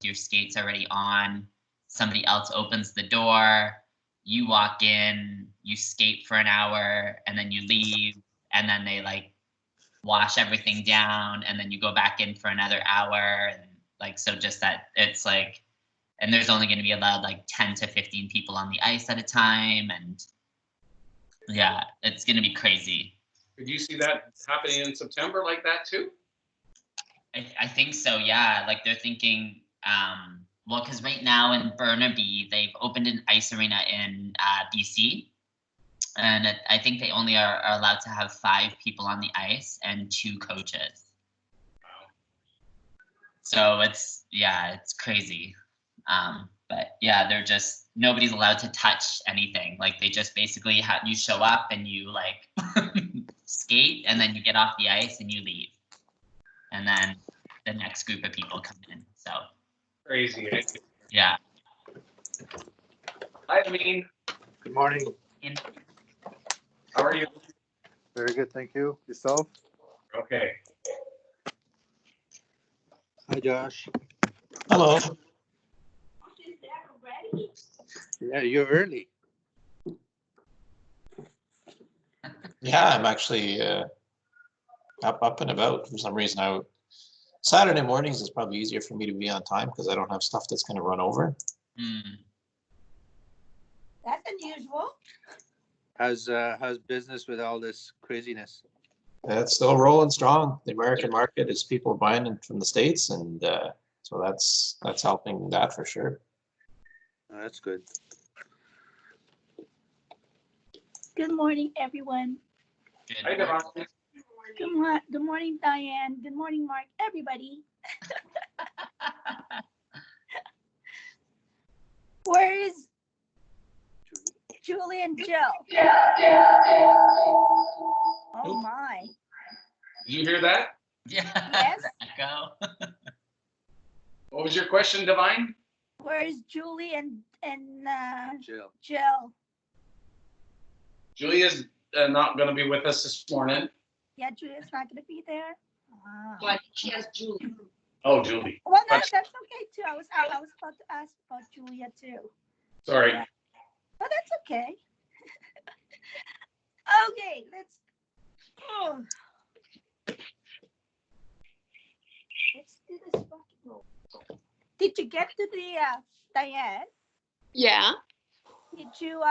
your skates already on. Somebody else opens the door. You walk in, you skate for an hour, and then you leave, and then they like wash everything down, and then you go back in for another hour, and like so just that it's like, and there's only going to be allowed like 10 to 15 people on the ice at a time, and yeah, it's going to be crazy. Did you see that happening in September like that too? I think so, yeah. Like they're thinking, well, because right now in Burnaby, they've opened an ice arena in BC. And I think they only are allowed to have 5 people on the ice and 2 coaches. Wow. So it's crazy. But yeah, they're just, nobody's allowed to touch anything. Like they just basically have, you show up and you like skate, and then you get off the ice and you leave. And then the next group of people come in. So Crazy, eh? yeah. Hi, Amin. Good morning. How are you? Very good, thank you. Yourself? Okay. Hi, Josh. Hello. Yeah, you're early. Yeah, I'm actually up and about for some reason. Saturday mornings is probably easier for me to be on time because I don't have stuff that's going to run over. That's unusual. How's business with all this craziness? It's still rolling strong. The American market is people buying it from the States, and so that's helping that for sure. Oh, that's good. Good morning, everyone. Hi, Devon. Good morning, Diane. Good morning, Mark. Everybody. Where is Julie and Jill? Oh my. Did you hear that? Yeah. Yes. Echo. What was your question, Divine? Where is Julie and Jill. Jill? Julia's not going to be with us this morning. Yeah, Julia's not going to be there. Wow. But she has Julie. Oh, Julie. Well, no, that's okay too. I was about to ask about Julia too. Sorry. Yeah. But that's okay. Okay, let's. Oh. Let's do this bucket roll. Did you get to the Diane? Yeah. Did you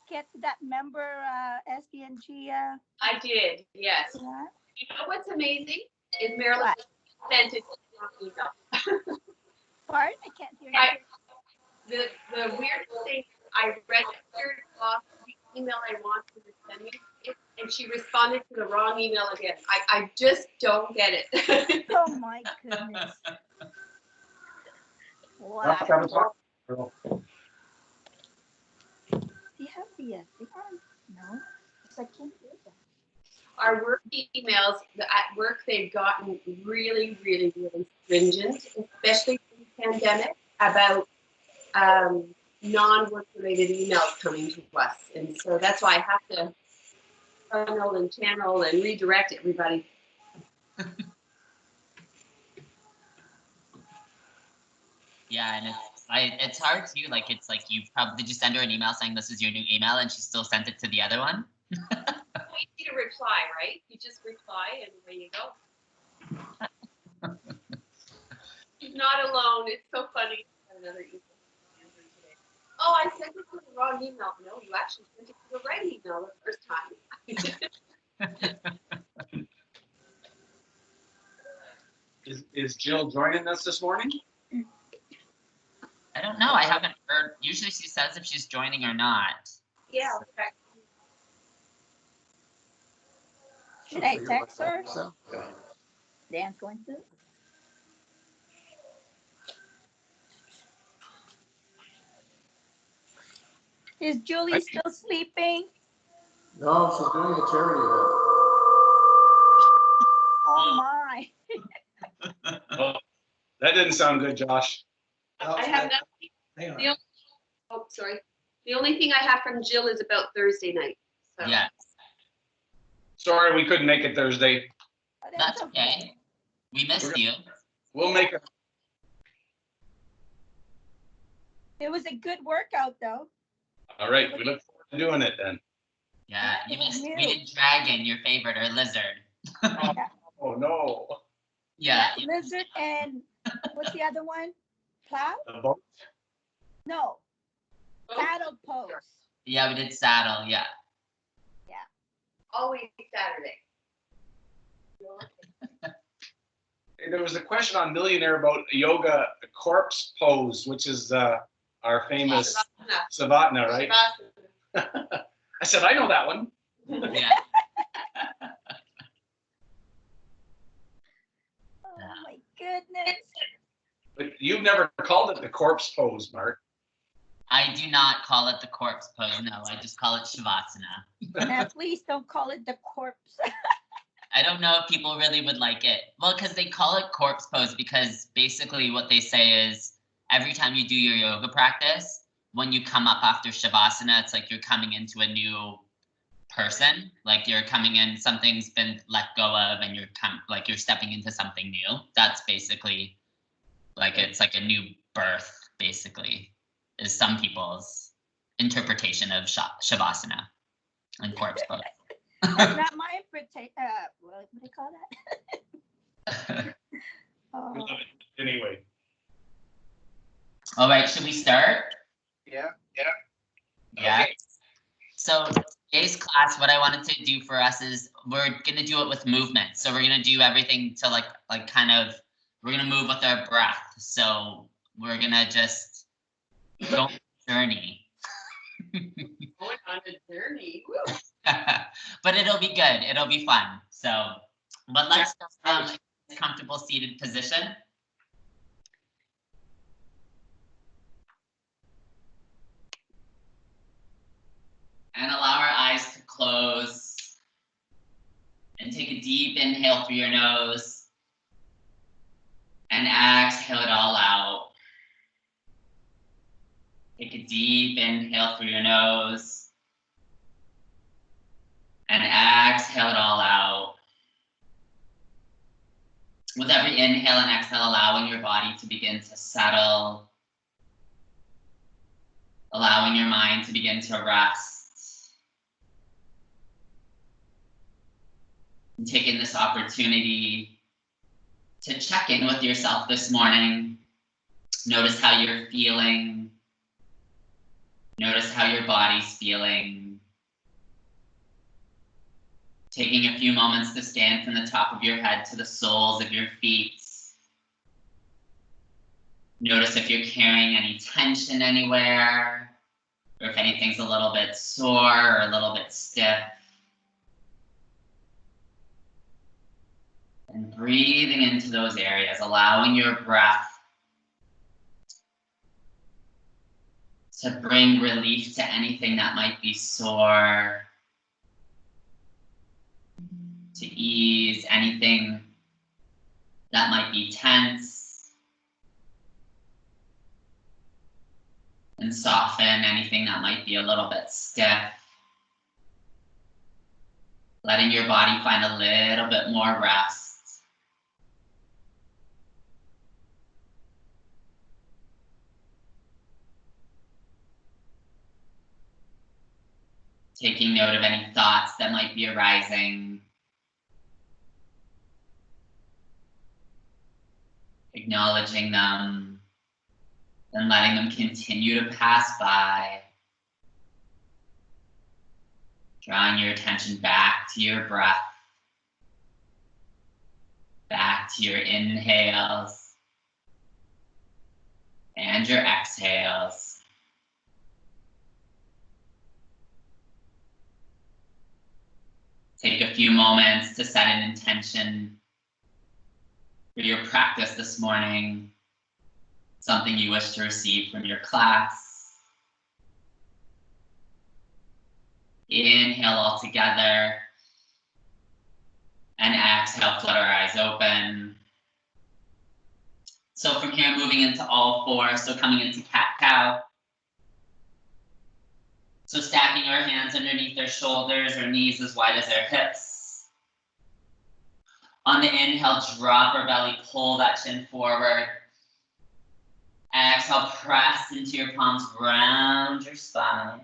get to that member SBNG? I did, yes. Yeah. You know what's amazing is Marilyn sent it to email. Part? I can't hear you. The weird thing, I registered off the email I wanted to send me, and she responded to the wrong email again. I just don't get it. Oh my goodness. Wow. Do you have the thing on? No, because I can't hear that. Our work emails, at work, they've gotten really, really, really stringent, especially in the pandemic, about non-work related emails coming to us. And so that's why I have to funnel and channel and redirect everybody. Yeah, and it's hard too. Like it's like you probably, did you send her an email saying this is your new email, and she still sent it to the other one? Easy to reply, right? You just reply and there you go. She's not alone. It's so funny. Another email. Oh, I sent it to the wrong email. No, you actually sent it to the right email the first time. Is Jill joining us this morning? I don't know. I haven't heard. Usually she says if she's joining or not. Yeah. Okay. Should I text her? Dan's going to. Is Julie still sleeping? No, she's doing a charity event. Oh my. Oh, that didn't sound good, Josh. I have nothing. Oh, sorry. The only thing I have from Jill is about Thursday night. So. Yeah. Sorry, we couldn't make it Thursday. Oh, That's okay. We missed you. We'll make it. It was a good workout though. All right, we look forward to doing it then. Yeah, you missed. You. We did dragon, your favorite, or lizard. Oh, no. Yeah. Lizard and what's the other one? Plow? The boat? No, Oh, saddle pose. Yeah, we did saddle. Yeah. always Saturday. Hey, there was a question on Millionaire about yoga corpse pose, which is our famous Savasana, right? I said, I know that one. Yeah. Oh my goodness. But you've never called it the corpse pose, Mark. I do not call it the corpse pose. No, I just call it Shavasana. Now, please don't call it the corpse. I don't know if people really would like it. Well, because they call it corpse pose because basically what they say is every time you do your yoga practice, when you come up after Shavasana, it's like you're coming into a new person. Like you're coming in, something's been let go of, and you're stepping into something new. That's basically like it's like a new birth, basically, is some people's interpretation of Shavasana and corpse pose. That's not my interpretation. What do you call that? We Oh, love it anyway. All right, should we start? Yeah. Yeah. Okay. So today's class, what I wanted to do for us is we're gonna do it with movement. So we're gonna do everything to like kind of, we're gonna move with our breath. So we're gonna just go on a journey. Going on a journey. Woo. But it'll be good. It'll be fun. So, but let's just in a comfortable seated position. And allow our eyes to close. And take a deep inhale through your nose. And exhale it all out. Take a deep inhale through your nose. And exhale it all out. With every inhale and exhale, allowing your body to begin to settle. Allowing your mind to begin to rest. And taking this opportunity to check in with yourself this morning. Notice how you're feeling. Notice how your body's feeling. Taking a few moments to stand from the top of your head to the soles of your feet. Notice if you're carrying any tension anywhere, or if anything's a little bit sore or a little bit stiff. And breathing into those areas, allowing your breath to bring relief to anything that might be sore, to ease anything that might be tense, and soften anything that might be a little bit stiff. Letting your body find a little bit more rest. Taking note of any thoughts that might be arising. Acknowledging them and letting them continue to pass by. Drawing your attention back to your breath. Back to your inhales and your exhales. Take a few moments to set an intention for your practice this morning, something you wish to receive from your class. Inhale all together, and exhale, flutter our eyes open. So from here, moving into all fours, so coming into cat-cow. So stacking our hands underneath our shoulders, our knees as wide as our hips. On the inhale, drop our belly, pull that chin forward. Exhale, press into your palms, round your spine.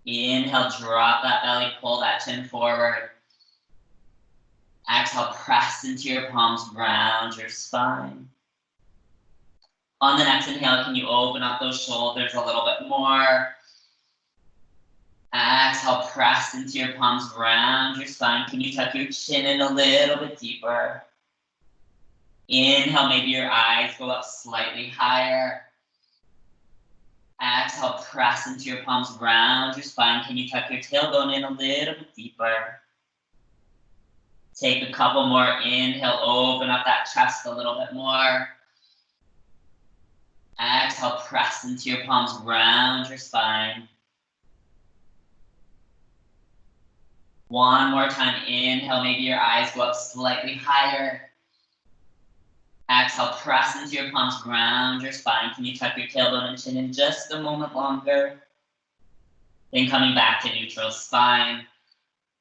Inhale, drop that belly, pull that chin forward. Exhale, press into your palms, round your spine. On the next inhale, can you open up those shoulders a little bit more? Exhale, press into your palms, round your spine. Can you tuck your chin in a little bit deeper? Inhale, maybe your eyes go up slightly higher. Exhale, press into your palms, round your spine. Can you tuck your tailbone in a little bit deeper? Take a couple more. Inhale, open up that chest a little bit more. Exhale, press into your palms, round your spine. One more time. Inhale, maybe your eyes go up slightly higher. Exhale, press into your palms, round your spine. Can you tuck your tailbone and chin in just a moment longer? Then coming back to neutral spine.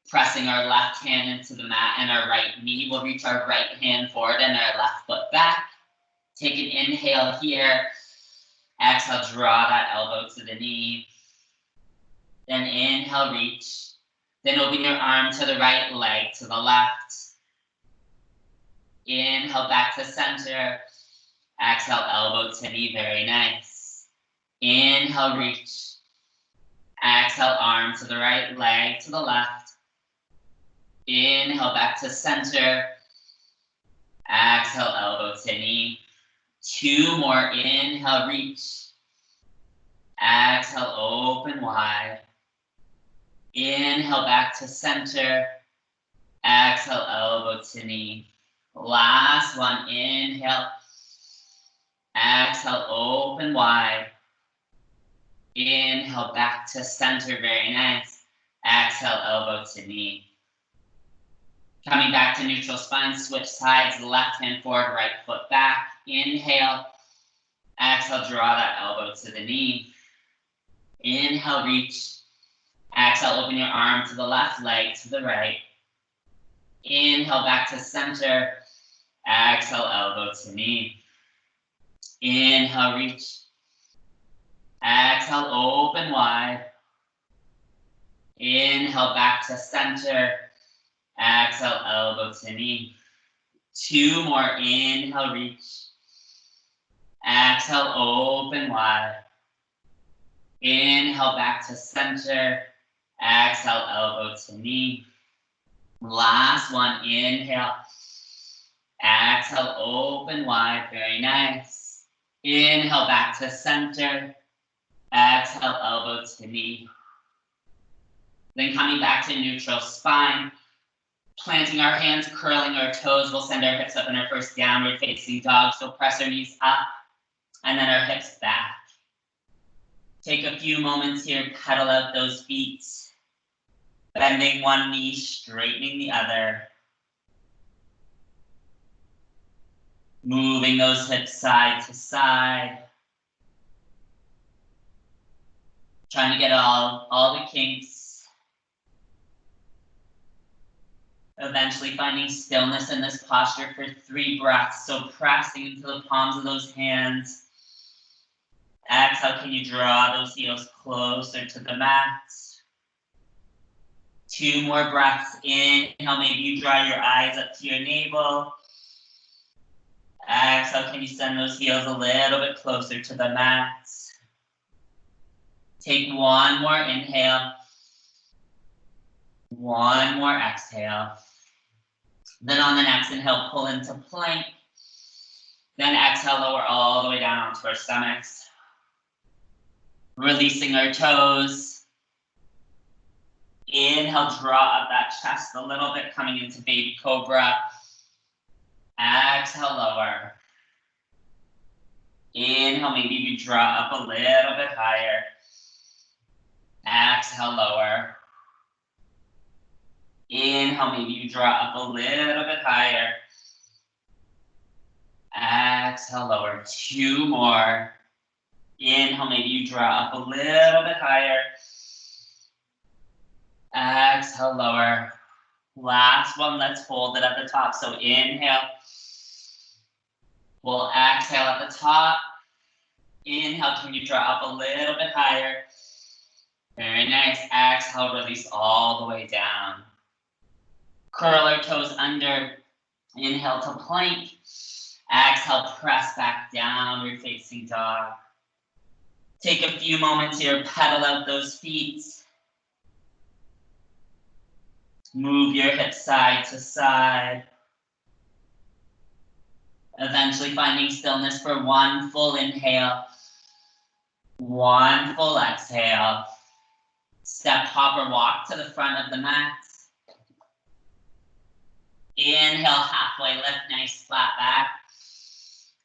Pressing our left hand into the mat and our right knee. We'll reach our right hand forward and our left foot back. Take an inhale here. Exhale, draw that elbow to the knee. Then inhale, reach. Then open your arm to the right, leg to the left. Inhale, back to center. Exhale, elbow to knee, very nice. Inhale, reach. Exhale, arm to the right, leg to the left. Inhale, back to center. Exhale, elbow to knee. Two more. Inhale, reach. Exhale, open wide. Inhale, back to center. Exhale, elbow to knee. Last one. Inhale. Exhale, open wide. Inhale, back to center. Very nice. Exhale, elbow to knee. Coming back to neutral spine, switch sides, left hand forward, right foot back. Inhale. Exhale, draw that elbow to the knee. Inhale, reach. Exhale, open your arm to the left, leg to the right. Inhale, back to center. Exhale, elbow to knee. Inhale, reach. Exhale, open wide. Inhale, back to center. Exhale, elbow to knee. Two more. Inhale, reach. Exhale, open wide. Inhale, back to center. Exhale, elbow to knee. Last one. Inhale. Exhale, open wide. Very nice. Inhale, back to center. Exhale, elbow to knee. Then coming back to neutral spine. Planting our hands, curling our toes. We'll send our hips up in our first downward facing dog. So press our knees up and then our hips back. Take a few moments here, pedal out those feet. Bending one knee, straightening the other. Moving those hips side to side. Trying to get all the kinks. Eventually finding stillness in this posture for 3 breaths. So pressing into the palms of those hands. Exhale, can you draw those heels closer to the mat? 2 more breaths. Inhale, maybe you draw your eyes up to your navel. Exhale, can you send those heels a little bit closer to the mat? Take 1 more inhale. 1 more exhale. Then on the next inhale, pull into plank. Then exhale, lower all the way down onto our stomachs. Releasing our toes. Inhale, draw up that chest a little bit, coming into baby cobra. Exhale, lower. Inhale, maybe you draw up a little bit higher. Exhale, lower. Inhale, maybe you draw up a little bit higher. Exhale, lower. 2 more. Inhale, maybe you draw up a little bit higher. Exhale, lower. Last one, let's hold it at the top. So inhale. We'll exhale at the top. Inhale, can you draw up a little bit higher? Very nice. Exhale, release all the way down. Curl our toes under. Inhale to plank. Exhale, press back down, we're facing dog. Take a few moments here, pedal out those feet. Move your hips side to side. Eventually finding stillness for one full inhale. One full exhale. Step, hop, or walk to the front of the mat. Inhale, halfway lift, nice flat back.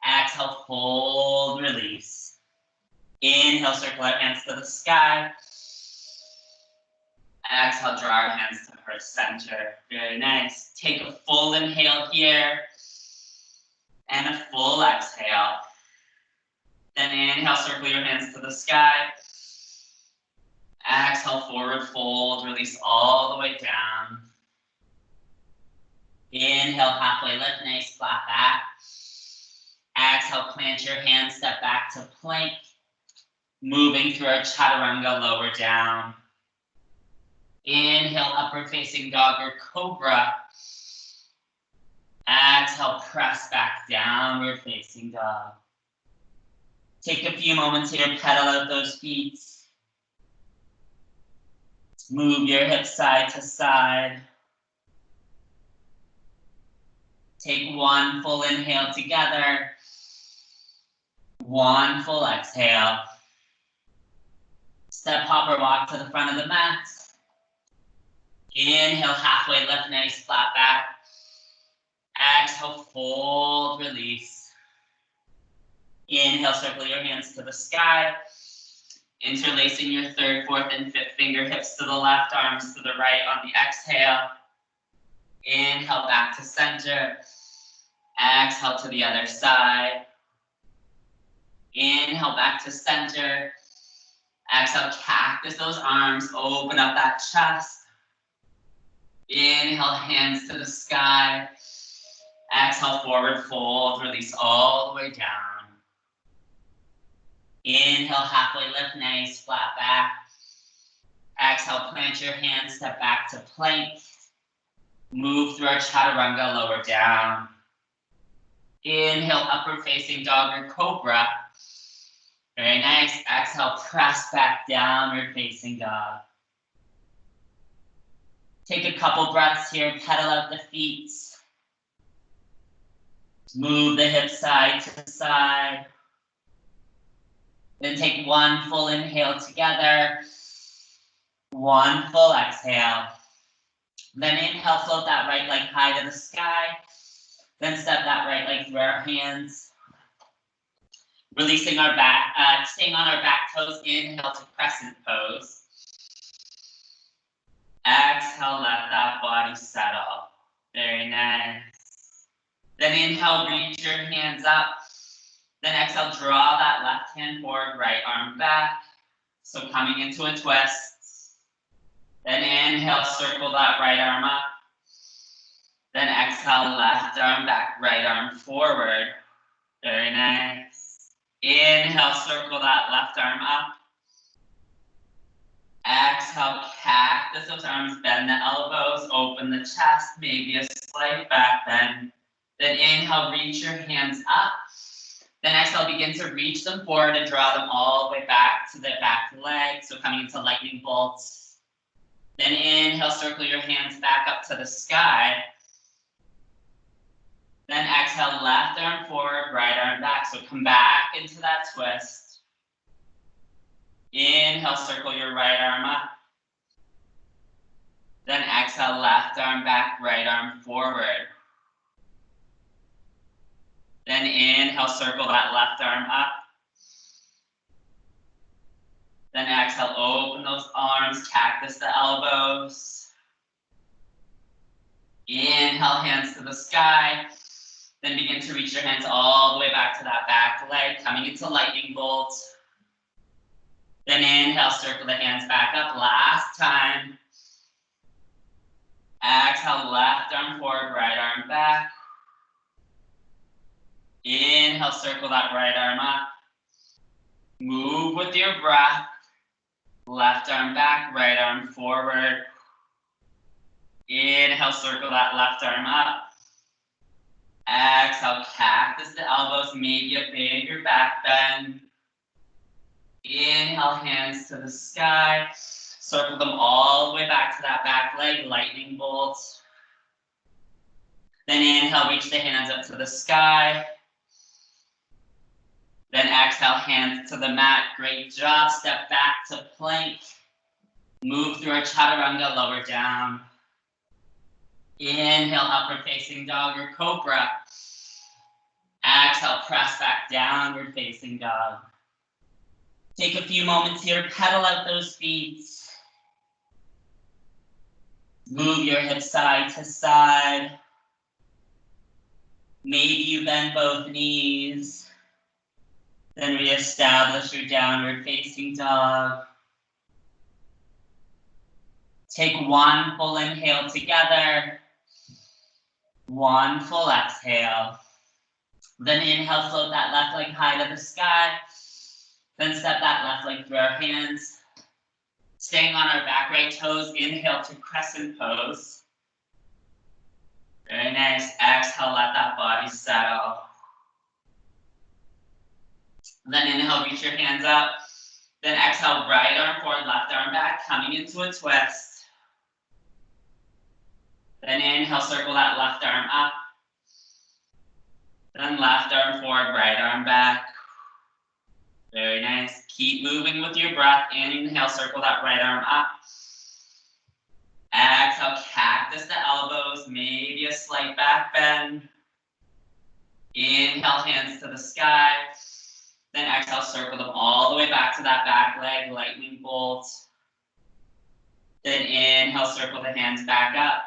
Exhale, fold, release. Inhale, circle our hands to the sky. Exhale, draw our hands to heart center. Very nice. Take a full inhale here. And a full exhale. Then inhale, circle your hands to the sky. Exhale, forward fold, release all the way down. Inhale, halfway lift, nice flat back. Exhale, plant your hands, step back to plank. Moving through our chaturanga, lower down. Inhale, upward facing dog or cobra. Exhale, press back, downward facing dog. Take a few moments here, pedal out those feet. Move your hips side to side. Take one full inhale together. One full exhale. Step, hop, or walk to the front of the mat. Inhale, halfway lift, nice flat back. Exhale, fold, release. Inhale, circle your hands to the sky. Interlacing your third, fourth, and fifth finger hips to the left, arms to the right on the exhale. Inhale, back to center. Exhale to the other side. Inhale, back to center. Exhale, cactus those arms, open up that chest. Inhale, hands to the sky. Exhale, forward fold, release all the way down. Inhale, halfway lift, nice flat back. Exhale, plant your hands, step back to plank. Move through our chaturanga, lower down. Inhale, upward facing dog or cobra. Very nice. Exhale, press back, downward facing dog. Take a couple breaths here, pedal out the feet. Move the hips side to side. Then take one full inhale together. One full exhale. Then inhale, float that right leg high to the sky. Then step that right leg through our hands. Releasing our back, staying on our back toes. Inhale to crescent pose. Exhale, let that body settle. Very nice. Then inhale, reach your hands up. Then exhale, draw that left hand forward, right arm back. So coming into a twist. Then inhale, circle that right arm up. Then exhale, left arm back, right arm forward. Very nice. Inhale, circle that left arm up. Exhale, cactus those arms, bend the elbows, open the chest, maybe a slight back bend. Then inhale, reach your hands up. Then exhale, begin to reach them forward and draw them all the way back to the back leg. So coming into lightning bolts. Then inhale, circle your hands back up to the sky. Then exhale, left arm forward, right arm back. So come back into that twist. Inhale, circle your right arm up. Then exhale, left arm back, right arm forward. Then inhale, circle that left arm up. Then exhale, open those arms, cactus the elbows. Inhale, hands to the sky. Then begin to reach your hands all the way back to that back leg, coming into lightning bolt. Then inhale, circle the hands back up, last time. Exhale, left arm forward, right arm back. Inhale. Inhale, circle that right arm up. Move with your breath. Left arm back, right arm forward. Inhale, circle that left arm up. Exhale, cactus the elbows, maybe a bigger back bend. Inhale, hands to the sky. Circle them all the way back to that back leg, lightning bolt. Then inhale, reach the hands up to the sky. Then exhale, hands to the mat. Great job. Step back to plank. Move through a chaturanga, lower down. Inhale, upward facing dog or cobra. Exhale, press back, downward facing dog. Take a few moments here, pedal out those feet. Move your hips side to side. Maybe you bend both knees. Then reestablish your downward facing dog. Take one full inhale together. One full exhale. Then inhale, float that left leg high to the sky. Then step that left leg through our hands. Staying on our back right toes, inhale to crescent pose. Very nice. Exhale, let that body settle. Then inhale, reach your hands up. Then exhale, right arm forward, left arm back, coming into a twist. Then inhale, circle that left arm up. Then left arm forward, right arm back. Very nice. Keep moving with your breath. Inhale, circle that right arm up. Exhale, cactus the elbows, maybe a slight back bend. Inhale, hands to the sky. Then exhale, circle them all the way back to that back leg, lightning bolt. Then inhale, circle the hands back up.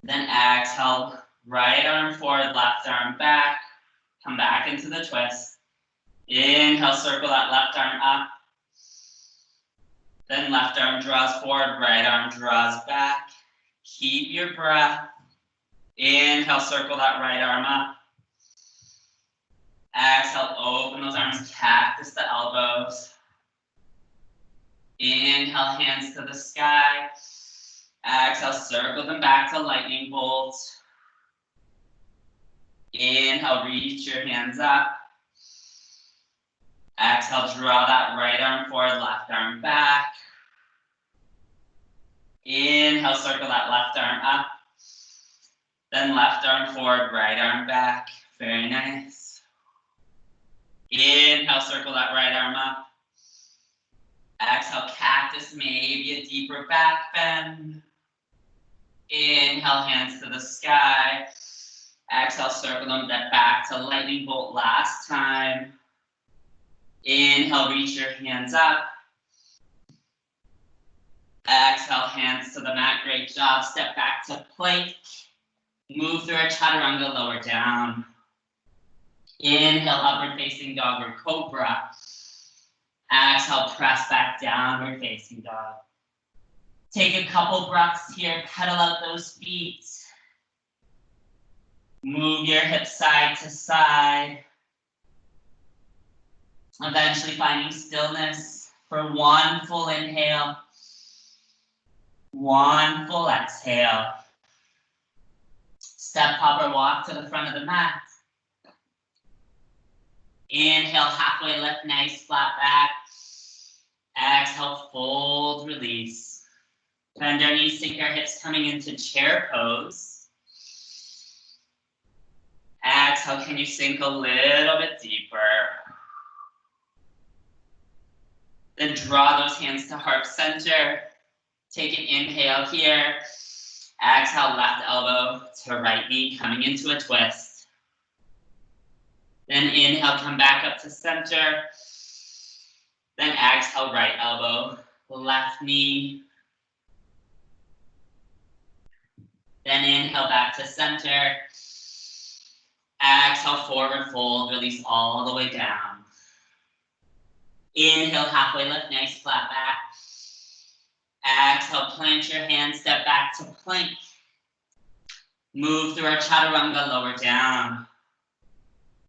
Then exhale, right arm forward, left arm back. Come back into the twist. Inhale, circle that left arm up. Then left arm draws forward, right arm draws back. Keep your breath. Inhale, circle that right arm up. Exhale, open those arms, cactus the elbows. Inhale, hands to the sky. Exhale, circle them back to lightning bolt. Inhale, reach your hands up. Exhale, draw that right arm forward, left arm back. Inhale, circle that left arm up. Then left arm forward, right arm back. Very nice. Inhale, circle that right arm up. Exhale, cactus, maybe a deeper back bend. Inhale, hands to the sky. Exhale, circle them back to lightning bolt last time. Inhale, reach your hands up. Exhale, hands to the mat. Great job. Step back to plank. Move through a chaturanga, lower down. Inhale, upward facing dog or cobra. Exhale, press back, downward facing dog. Take a couple breaths here, pedal out those feet. Move your hips side to side. Eventually finding stillness for one full inhale. One full exhale. Step, hop, or walk to the front of the mat. Inhale, halfway lift, nice flat back. Exhale, fold, release. Bend our knees, sink our hips, coming into chair pose. Exhale, can you sink a little bit deeper? Then draw those hands to heart center. Take an inhale here. Exhale, left elbow to right knee, coming into a twist. Then inhale, come back up to center. Then exhale, right elbow, left knee. Then inhale, back to center. Exhale, forward fold, release all the way down. Inhale, halfway lift, nice flat back. Exhale, plant your hands, step back to plank. Move through our chaturanga, lower down.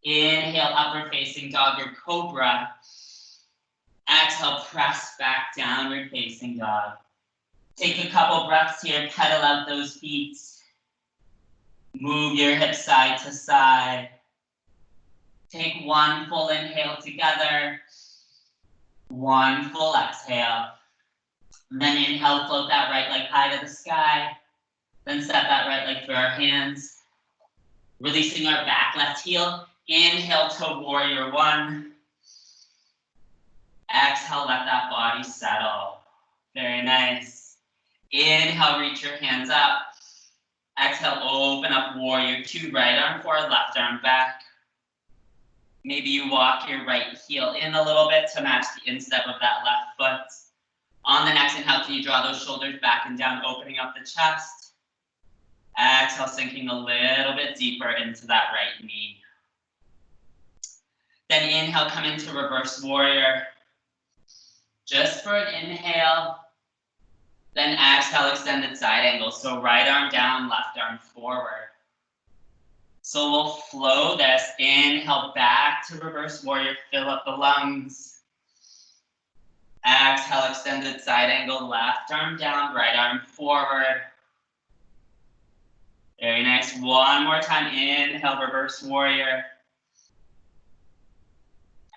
Inhale, upward facing dog or cobra. Exhale, press back, downward facing dog. Take a couple breaths here, pedal out those feet. Move your hips side to side. Take one full inhale together. One full exhale. Then inhale, float that right leg high to the sky. Then step that right leg through our hands. Releasing our back left heel. Inhale to warrior one. Exhale, let that body settle. Very nice. Inhale, reach your hands up. Exhale, open up warrior two, right arm forward, left arm back. Maybe you walk your right heel in a little bit to match the instep of that left foot. On the next inhale, can you draw those shoulders back and down, opening up the chest? Exhale, sinking a little bit deeper into that right knee. Then inhale, come into reverse warrior. Just for an inhale. Then exhale, extended side angle. So right arm down, left arm forward. So we'll flow this. Inhale, back to reverse warrior. Fill up the lungs. Exhale, extended side angle. Left arm down, right arm forward. Very nice. One more time. Inhale, reverse warrior.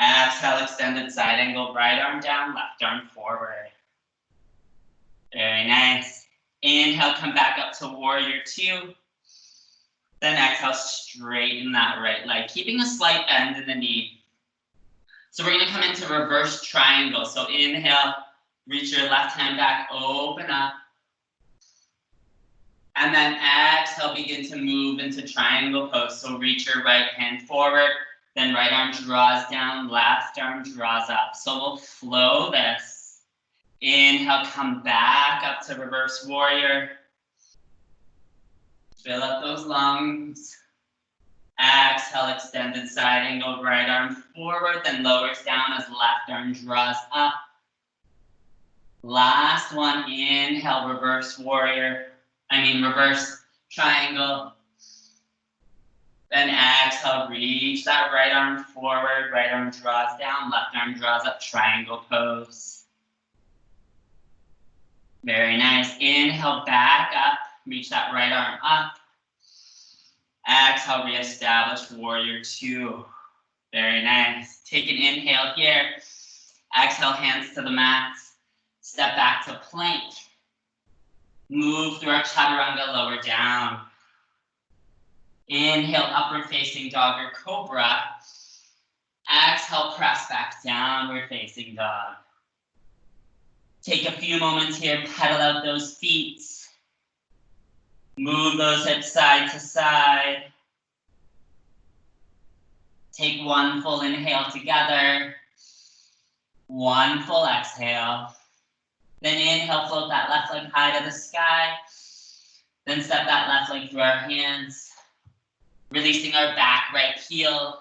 Exhale, extended side angle. Right arm down, left arm forward. Very nice. Inhale, come back up to warrior two. Then exhale, straighten that right leg, keeping a slight bend in the knee. So we're going to come into reverse triangle. So inhale, reach your left hand back, open up. And then exhale, begin to move into triangle pose. So reach your right hand forward, then right arm draws down, left arm draws up. So we'll flow this. Inhale, come back up to reverse warrior. Fill up those lungs. Exhale, extended side angle, right arm forward, then lowers down as left arm draws up. Last one, inhale, reverse triangle. Then exhale, reach that right arm forward, right arm draws down, left arm draws up, triangle pose. Very nice. Inhale, back up, reach that right arm up. Exhale, reestablish warrior two. Very nice. Take an inhale here. Exhale, hands to the mat. Step back to plank. Move through our chaturanga, lower down. Inhale, upward facing dog or cobra. Exhale, press back, downward facing dog. Take a few moments here, pedal out those feet. Move those hips side to side. Take one full inhale together. One full exhale. Then inhale, float that left leg high to the sky. Then step that left leg through our hands. Releasing our back right heel.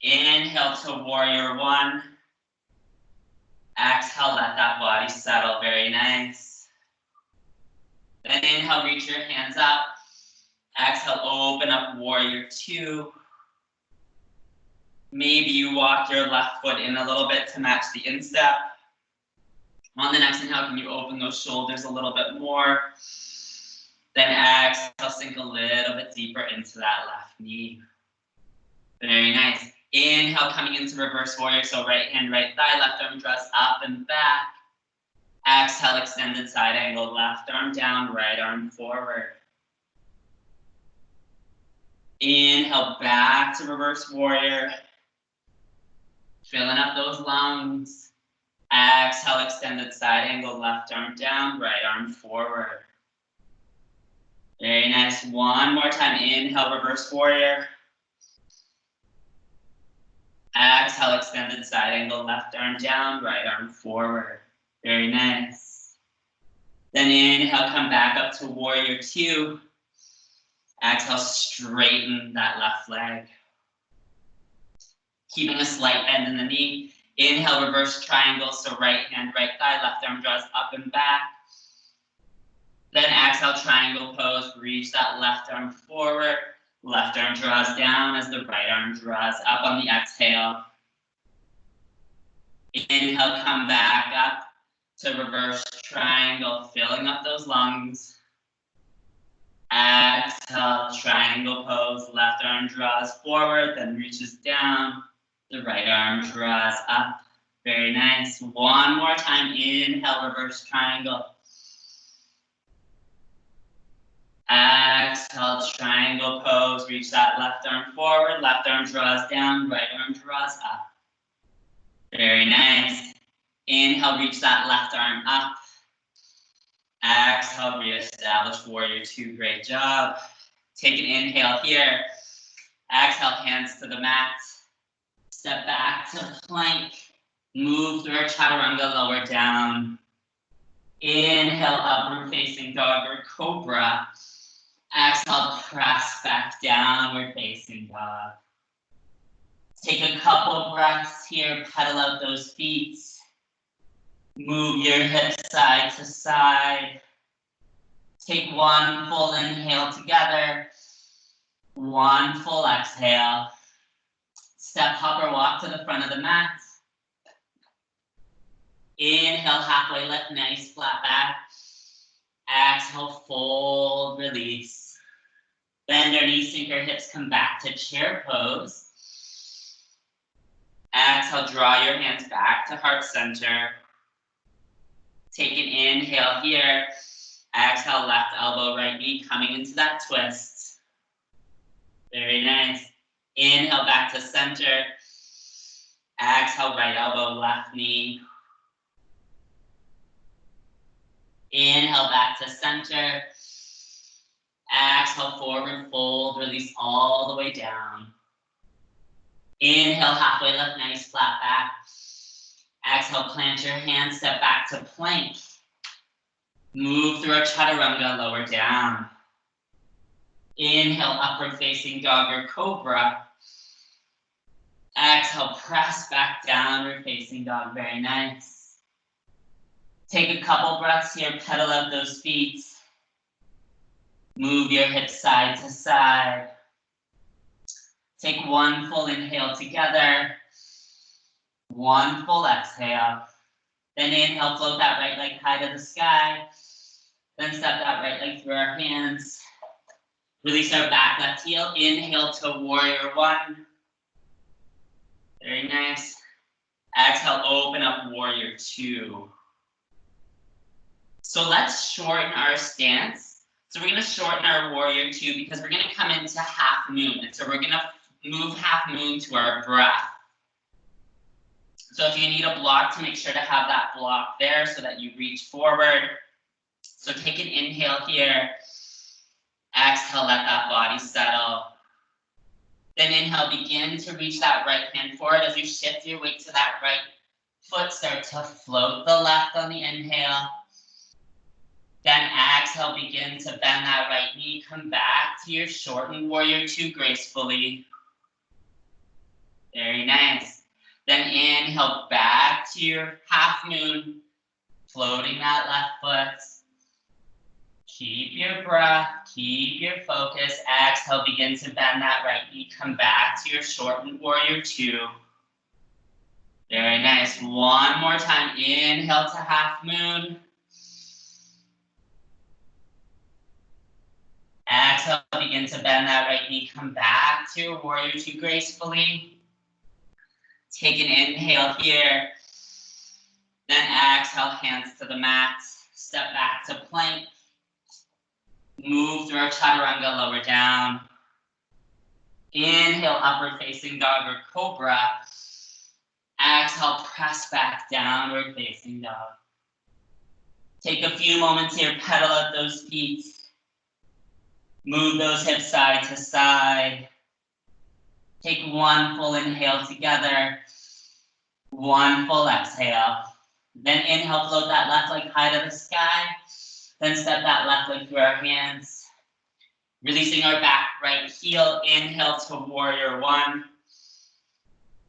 Inhale to warrior one. Exhale, let that body settle. Very nice. Then inhale, reach your hands up. Exhale, open up warrior two. Maybe you walk your left foot in a little bit to match the instep. On the next inhale, can you open those shoulders a little bit more? Then exhale, sink a little bit deeper into that left knee. Very nice. Inhale, coming into reverse warrior. So right hand, right thigh, left arm draws up and back. Exhale, extended side angle, left arm down, right arm forward. Inhale, back to reverse warrior. Filling up those lungs. Exhale, extended side angle, left arm down, right arm forward. Very nice. One more time. Inhale, reverse warrior. Exhale, extended side angle, left arm down, right arm forward. Very nice. Then inhale, come back up to warrior two. Exhale, straighten that left leg. Keeping a slight bend in the knee. Inhale, reverse triangle, so right hand, right thigh, left arm draws up and back. Then exhale, triangle pose, reach that left arm forward. Left arm draws down as the right arm draws up on the exhale. Inhale, come back up to reverse triangle, filling up those lungs. Exhale, triangle pose. Left arm draws forward, then reaches down. The right arm draws up. Very nice. One more time. Inhale, reverse triangle. Exhale, triangle pose. Reach that left arm forward. Left arm draws down. Right arm draws up. Very nice. Inhale, reach that left arm up. Exhale, reestablish warrior two. Great job. Take an inhale here. Exhale, hands to the mat. Step back to plank. Move through our chaturanga, lower down. Inhale, upward facing dog or cobra. Exhale, press back, downward facing dog. Take a couple breaths here, pedal out those feet. Move your hips side to side. Take one full inhale together. One full exhale. Step, hop, or walk to the front of the mat. Inhale, halfway lift, nice flat back. Exhale, fold, release. Bend your knees, sink your hips, come back to chair pose. Exhale, draw your hands back to heart center. Take an inhale here. Exhale, left elbow, right knee, coming into that twist. Very nice. Inhale, back to center. Exhale, right elbow, left knee. Inhale, back to center. Exhale, forward fold, release all the way down. Inhale, halfway lift, nice flat back. Exhale, plant your hands, step back to plank. Move through our chaturanga, lower down. Inhale, upward facing dog or cobra. Exhale, press back, downward facing dog, very nice. Take a couple breaths here, pedal out those feet. Move your hips side to side. Take one full inhale together. One full exhale. Then inhale, float that right leg high to the sky. Then step that right leg through our hands. Release our back left heel. Inhale to warrior one. Very nice. Exhale, open up warrior two. So let's shorten our stance. So we're going to shorten our warrior two because we're going to come into half moon. And so we're going to move half moon to our breath. So if you need a block, to make sure to have that block there so that you reach forward. So take an inhale here. Exhale, let that body settle. Then inhale, begin to reach that right hand forward as you shift your weight to that right foot. Start to float the left on the inhale. Then exhale, begin to bend that right knee. Come back to your shortened warrior two gracefully. Very nice. Then inhale, back to your half moon, floating that left foot. Keep your breath, keep your focus. Exhale, begin to bend that right knee. Come back to your shortened warrior two. Very nice. One more time. Inhale to half moon. Exhale, begin to bend that right knee. Come back to your warrior two gracefully. Take an inhale here. Then exhale, hands to the mat. Step back to plank. Move through our chaturanga, lower down. Inhale, upward facing dog or cobra. Exhale, press back, downward facing dog. Take a few moments here, pedal out those feet. Move those hips side to side. Take one full inhale together. One full exhale. Then inhale, float that left leg high to the sky. Then step that left leg through our hands. Releasing our back right heel. Inhale to warrior one.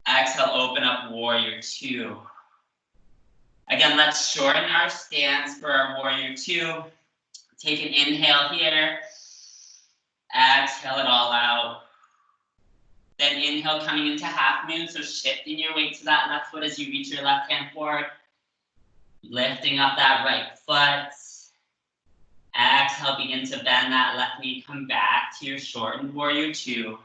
Exhale, open up warrior two. Again, let's shorten our stance for our warrior two. Take an inhale here. Exhale it all out. Then inhale, coming into half moon, so shifting your weight to that left foot as you reach your left hand forward. Lifting up that right foot. Exhale, begin to bend that left knee, come back to your shortened warrior two.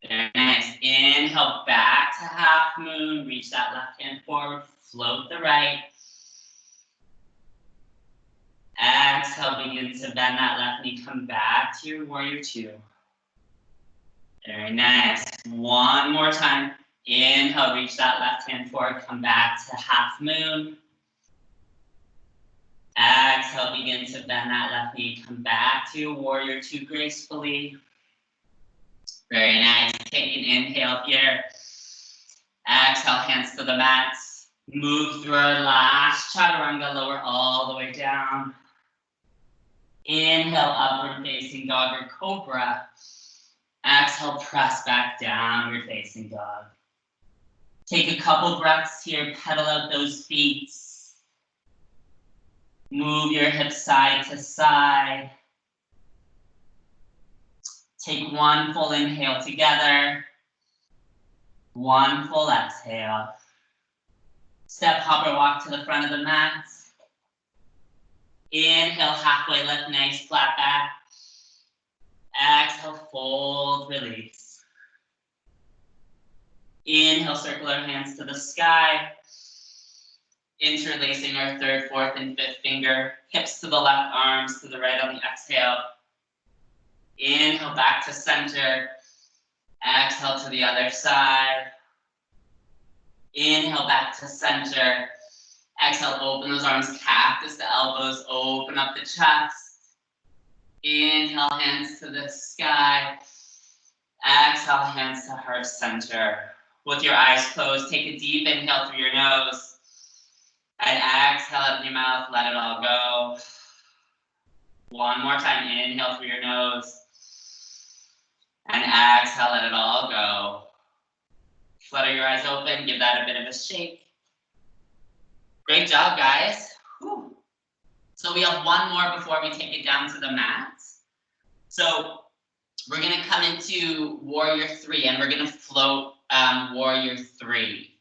Very nice. Inhale, back to half moon, reach that left hand forward, float the right. Exhale, begin to bend that left knee, come back to your warrior two. Very nice. One more time. Inhale, reach that left hand forward, come back to half moon. Exhale, begin to bend that left knee, come back to your warrior two gracefully. Very nice. Take an inhale here. Exhale, hands to the mat. Move through our last chaturanga, lower all the way down. Inhale, upward facing dog or cobra. Exhale, press back down, you're facing dog. Take a couple breaths here, pedal out those feet. Move your hips side to side. Take one full inhale together. One full exhale. Step, hop, or walk to the front of the mat. Inhale, halfway lift, nice flat back. Exhale, fold, release. Inhale, circle our hands to the sky. Interlacing our third, fourth, and fifth finger. Hips to the left, arms to the right on the exhale. Inhale, back to center. Exhale to the other side. Inhale, back to center. Exhale, open those arms, cactus the elbows, open up the chest. Inhale, hands to the sky. Exhale, hands to heart center. With your eyes closed, take a deep inhale through your nose. And exhale out in your mouth, let it all go. One more time, inhale through your nose. And exhale, let it all go. Flutter your eyes open, give that a bit of a shake. Great job, guys. Whew. So we have one more before we take it down to the mat. So we're gonna come into warrior three and we're gonna float warrior three.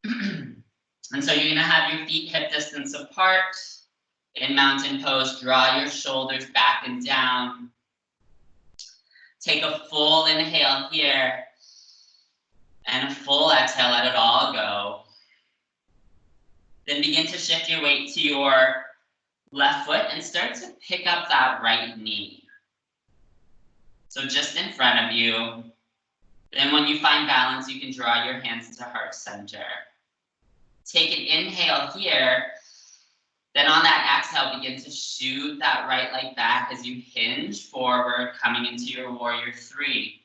And so you're gonna have your feet hip distance apart. In mountain pose, draw your shoulders back and down. Take a full inhale here. And a full exhale, let it all go. Then begin to shift your weight to your left foot and start to pick up that right knee. So just in front of you. Then when you find balance, you can draw your hands to heart center. Take an inhale here. Then on that exhale, begin to shoot that right leg back as you hinge forward, coming into your warrior three.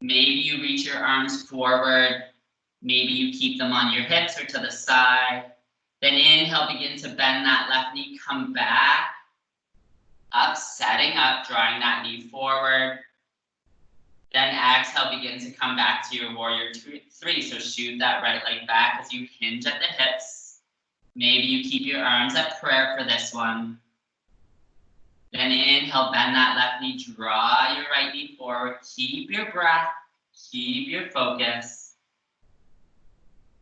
Maybe you reach your arms forward. Maybe you keep them on your hips or to the side. Then inhale, begin to bend that left knee, come back. Up, setting up, drawing that knee forward. Then exhale, begin to come back to your warrior three. So shoot that right leg back as you hinge at the hips. Maybe you keep your arms at prayer for this one. Then inhale, bend that left knee, draw your right knee forward. Keep your breath, keep your focus.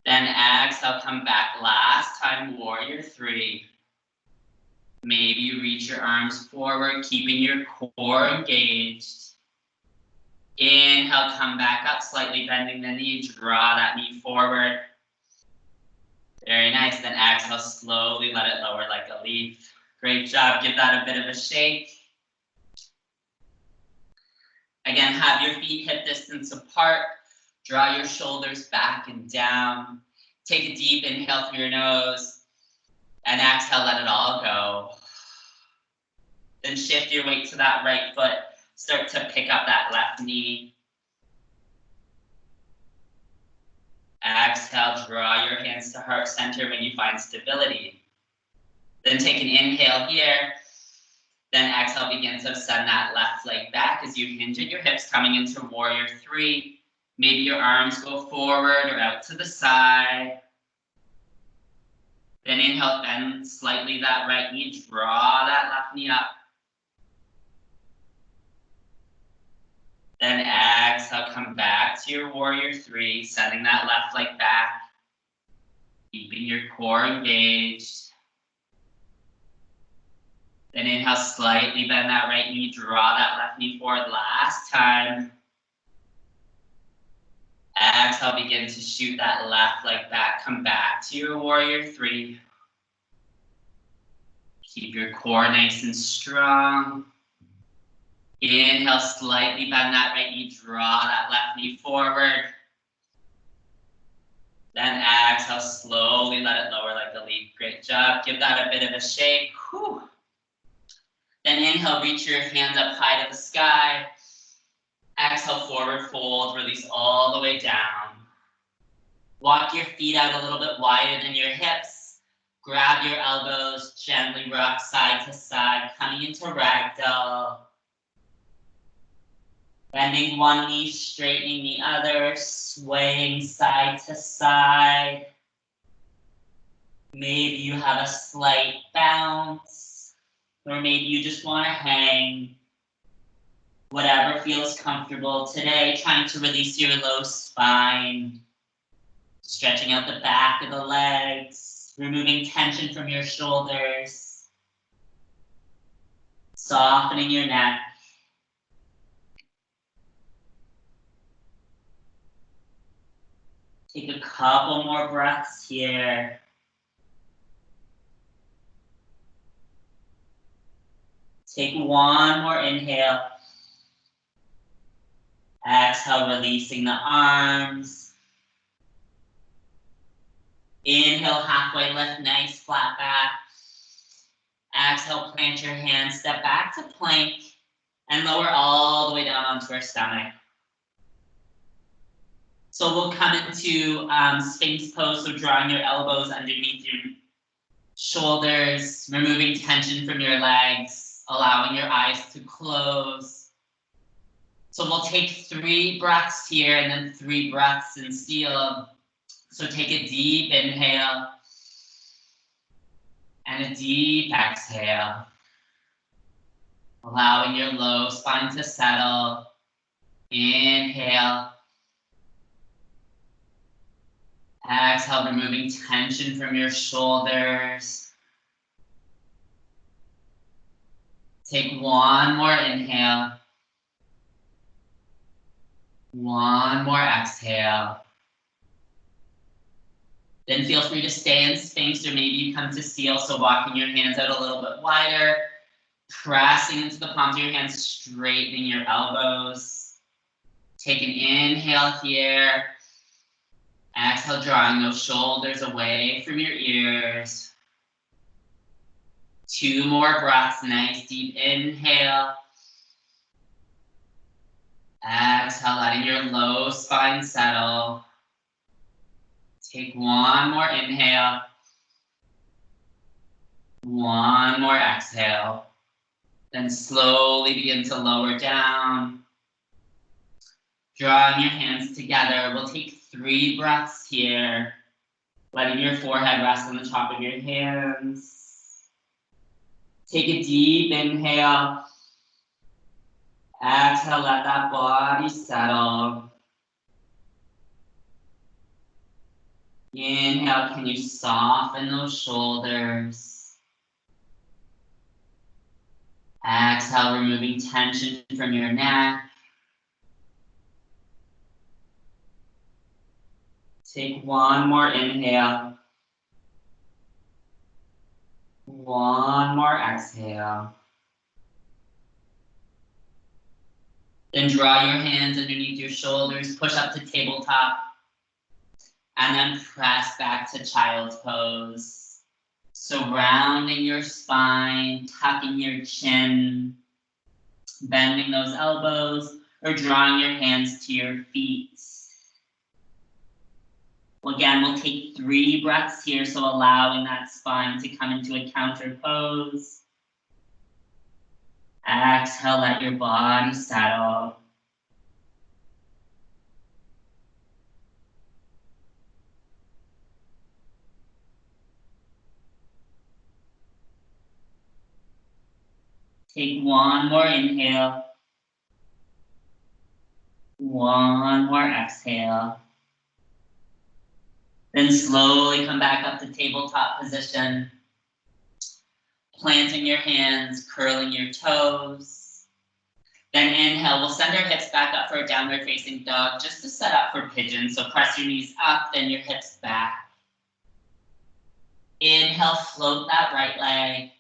Then exhale, come back. Last time, warrior three. Maybe you reach your arms forward, keeping your core engaged. Inhale, come back up, slightly bending the knee, draw that knee forward. Very nice. Then exhale, slowly let it lower like a leaf. Great job. Give that a bit of a shake. Again, have your feet hip distance apart. Draw your shoulders back and down. Take a deep inhale through your nose. And exhale, let it all go. Then shift your weight to that right foot. Start to pick up that left knee. Exhale, draw your hands to heart center when you find stability. Then take an inhale here. Then exhale, begin to send that left leg back as you hinge at your hips, coming into warrior three. Maybe your arms go forward or out to the side. Then inhale, bend slightly that right knee, draw that left knee up. Then exhale, come back to your warrior three, sending that left leg back, keeping your core engaged. Then inhale, slightly bend that right knee, draw that left knee forward last time. Exhale, begin to shoot that left leg back, come back to your warrior three. Keep your core nice and strong. Inhale, slightly bend that right knee, draw that left knee forward. Then exhale, slowly let it lower like a leaf. Great job. Give that a bit of a shake. Whew. Then inhale, reach your hands up high to the sky. Exhale, forward fold, release all the way down. Walk your feet out a little bit wider than your hips. Grab your elbows, gently rock side to side, coming into ragdoll. Bending one knee, straightening the other, swaying side to side. Maybe you have a slight bounce, or maybe you just want to hang. Whatever feels comfortable today, trying to release your low spine. Stretching out the back of the legs, removing tension from your shoulders. Softening your neck. Take a couple more breaths here. Take one more inhale. Exhale, releasing the arms. Inhale, halfway lift, nice flat back. Exhale, plant your hands, step back to plank, and lower all the way down onto our stomach. So we'll come into Sphinx pose, so drawing your elbows underneath your shoulders, removing tension from your legs, allowing your eyes to close. So we'll take 3 breaths here and then 3 breaths in seal. So take a deep inhale and a deep exhale. Allowing your low spine to settle. Inhale. Exhale, removing tension from your shoulders. Take one more inhale. One more exhale. Then feel free to stay in Sphinx, or maybe you come to seal, so walking your hands out a little bit wider, pressing into the palms of your hands, straightening your elbows. Take an inhale here. Exhale, drawing those shoulders away from your ears. 2 more breaths, nice deep inhale. Exhale, letting your low spine settle. Take one more inhale. One more exhale. Then slowly begin to lower down. Drawing your hands together. We'll take 3 breaths here. Letting your forehead rest on the top of your hands. Take a deep inhale. Exhale, let that body settle. Inhale, can you soften those shoulders? Exhale, removing tension from your neck. Take one more inhale. One more exhale. Then draw your hands underneath your shoulders, push up to tabletop, and then press back to child's pose. So rounding your spine, tucking your chin, bending those elbows, or drawing your hands to your feet. Again, we'll take 3 breaths here, so allowing that spine to come into a counter pose. Exhale, let your body settle. Take one more inhale. One more exhale. Then slowly come back up to tabletop position. Planting your hands, curling your toes. Then inhale, we'll send our hips back up for a downward facing dog just to set up for pigeon. So press your knees up, then your hips back. Inhale, float that right leg.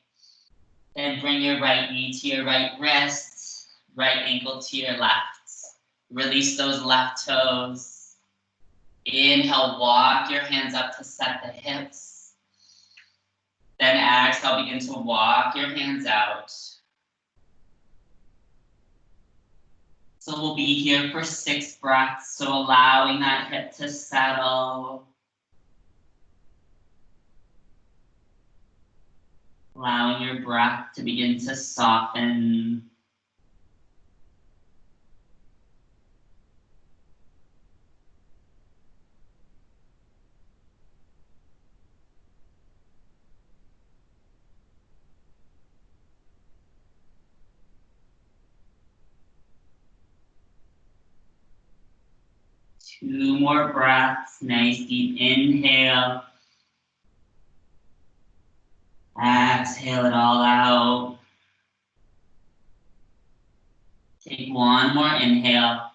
Then bring your right knee to your right wrist, right ankle to your left. Release those left toes. Inhale, walk your hands up to set the hips. Then exhale, begin to walk your hands out. So we'll be here for 6 breaths. So allowing that hip to settle. Allowing your breath to begin to soften. Two more breaths, nice deep inhale. Exhale it all out. Take one more inhale.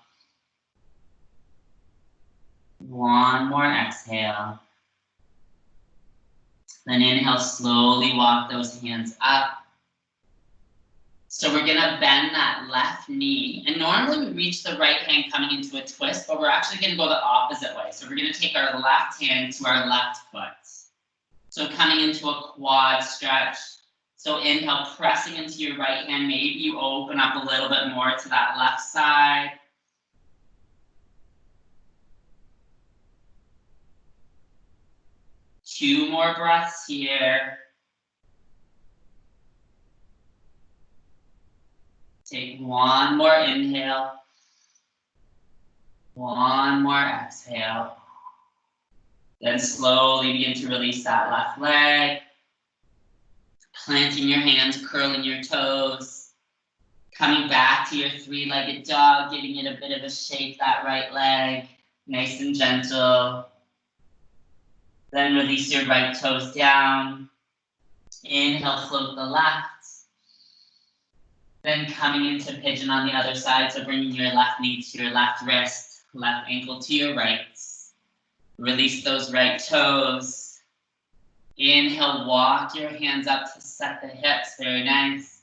One more exhale. Then inhale, slowly walk those hands up. So we're gonna bend that left knee. And normally we reach the right hand coming into a twist, but we're actually gonna go the opposite way. So we're gonna take our left hand to our left foot. So coming into a quad stretch. So inhale, pressing into your right hand. Maybe you open up a little bit more to that left side. Two more breaths here. Take one more inhale. One more exhale. Then slowly begin to release that left leg. Planting your hands, curling your toes. Coming back to your 3-legged dog, giving it a bit of a shake, that right leg. Nice and gentle. Then release your right toes down. Inhale, float the left. Then coming into pigeon on the other side, so bringing your left knee to your left wrist, left ankle to your right. Release those right toes. Inhale, walk your hands up to set the hips, very nice.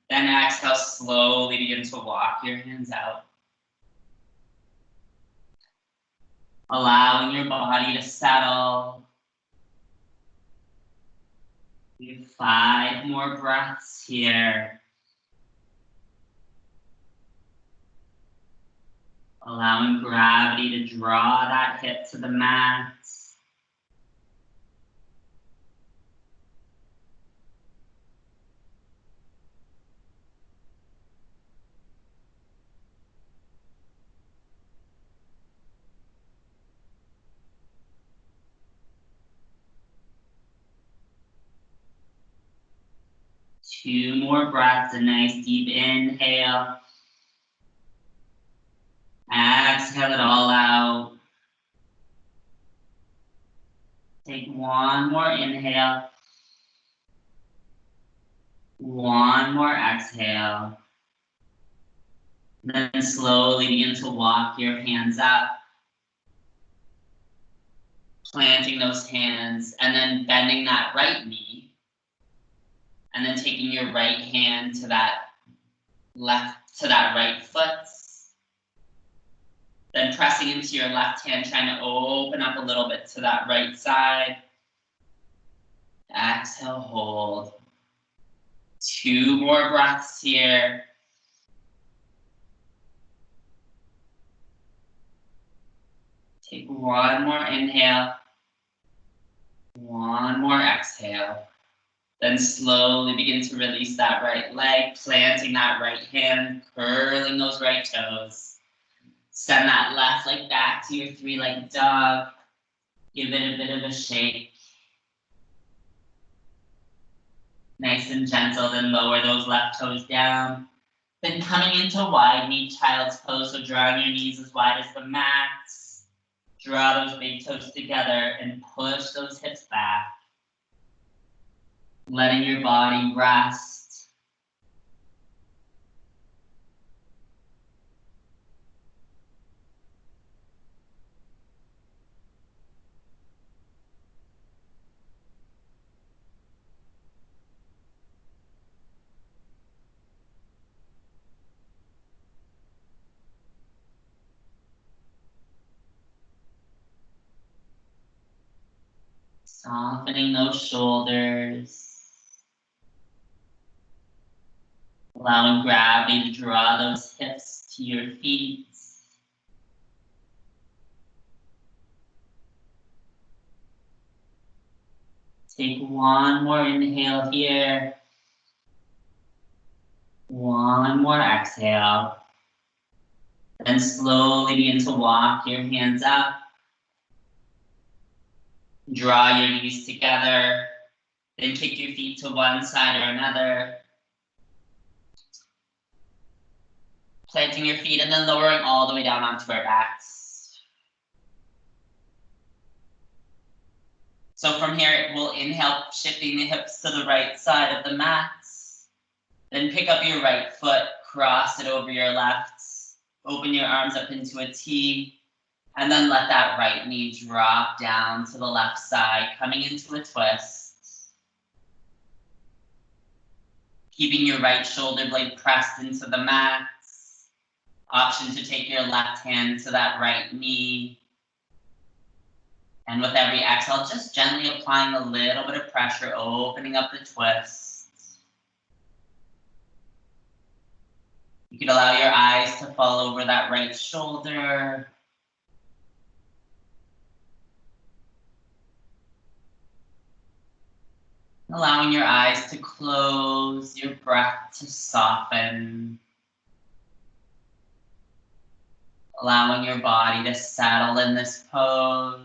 Then exhale, slowly begin to walk your hands out. Allowing your body to settle. We have 5 more breaths here. Allowing gravity to draw that hip to the mat. Two more breaths, a nice deep inhale. Exhale it all out. Take one more inhale. One more exhale. Then slowly begin to walk your hands up. Planting those hands and then bending that right knee. And then taking your right hand to that right foot. Then pressing into your left hand, trying to open up a little bit to that right side. Exhale, hold. 2 more breaths here. Take one more inhale. One more exhale. Then slowly begin to release that right leg, planting that right hand, curling those right toes. Send that left leg back to your 3-legged dog. Give it a bit of a shake. Nice and gentle, then lower those left toes down. Then coming into wide knee child's pose, so drawing your knees as wide as the mat. Draw those big toes together and push those hips back. Letting your body rest. Softening those shoulders. Allowing gravity to draw those hips to your feet. Take one more inhale here. One more exhale. Then slowly begin to walk your hands up. Draw your knees together. Then kick your feet to one side or another. Planting your feet and then lowering all the way down onto our backs. So from here, we'll inhale, shifting the hips to the right side of the mat. Then pick up your right foot, cross it over your left. Open your arms up into a T. And then let that right knee drop down to the left side, coming into a twist. Keeping your right shoulder blade pressed into the mat. Option to take your left hand to that right knee. And with every exhale, just gently applying a little bit of pressure, opening up the twist. You could allow your eyes to fall over that right shoulder. Allowing your eyes to close, your breath to soften. Allowing your body to settle in this pose.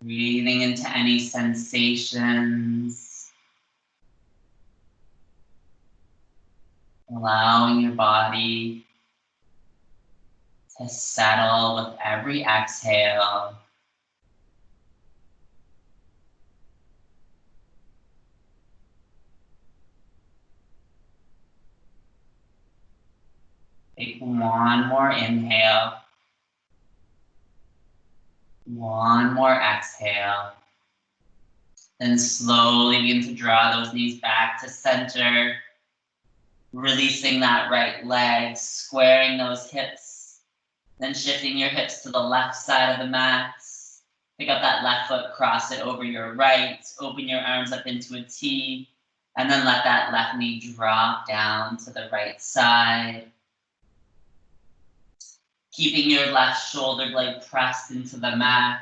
Breathing into any sensations. Allowing your body to settle with every exhale. Take one more inhale. One more exhale. Then slowly begin to draw those knees back to center. Releasing that right leg, squaring those hips. Then shifting your hips to the left side of the mat. Pick up that left foot, cross it over your right. Open your arms up into a T. And then let that left knee drop down to the right side. Keeping your left shoulder blade pressed into the mat.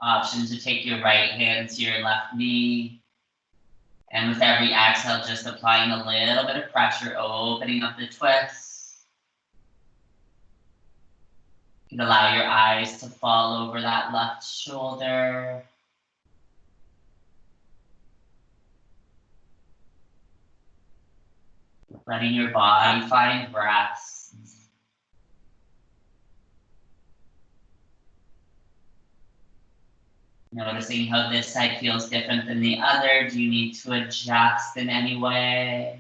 Option to take your right hand to your left knee. And with every exhale, just applying a little bit of pressure, opening up the twist. You can allow your eyes to fall over that left shoulder. Letting your body find rest. Noticing how this side feels different than the other. Do you need to adjust in any way?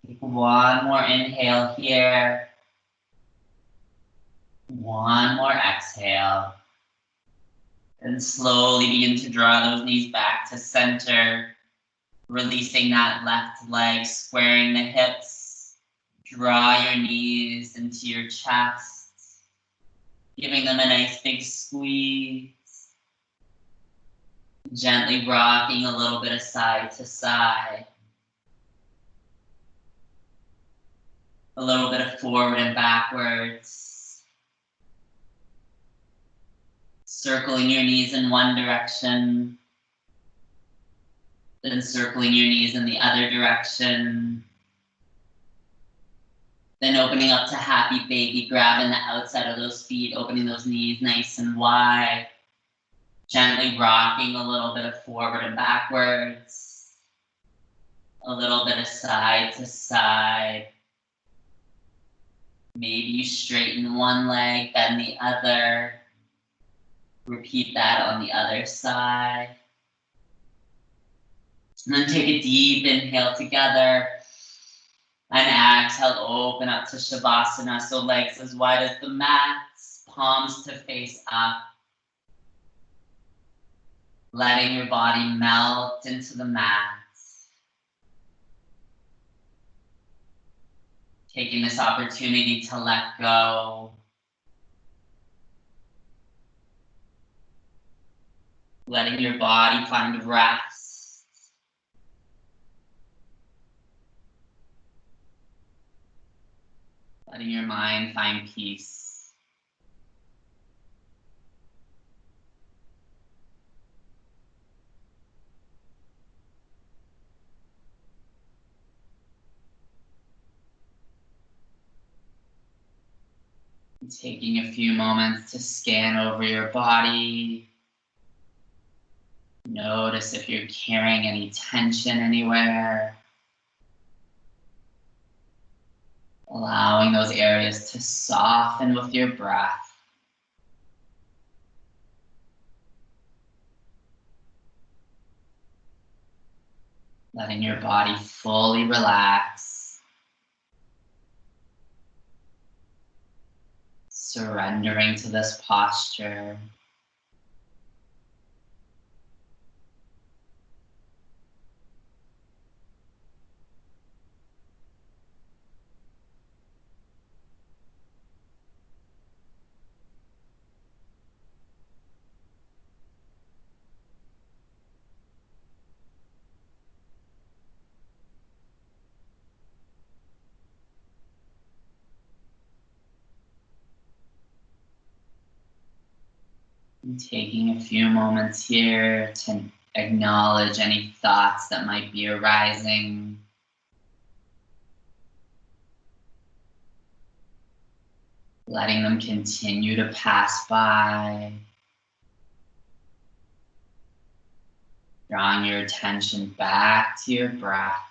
Take one more inhale here. One more exhale. And slowly begin to draw those knees back to center. Releasing that left leg, squaring the hips. Draw your knees into your chest, giving them a nice big squeeze. Gently rocking a little bit of side to side. A little bit of forward and backwards. Circling your knees in one direction. Then circling your knees in the other direction. Then opening up to happy baby, grabbing the outside of those feet, opening those knees nice and wide. Gently rocking a little bit of forward and backwards. A little bit of side to side. Maybe you straighten one leg, bend the other. Repeat that on the other side. And then take a deep inhale together. And exhale, open up to Shavasana. So legs as wide as the mats, palms to face up. Letting your body melt into the mats. Taking this opportunity to let go. Letting your body find rest. Letting your mind find peace. Taking a few moments to scan over your body. Notice if you're carrying any tension anywhere. Allowing those areas to soften with your breath. Letting your body fully relax. Surrendering to this posture. And taking a few moments here to acknowledge any thoughts that might be arising. Letting them continue to pass by. Drawing your attention back to your breath.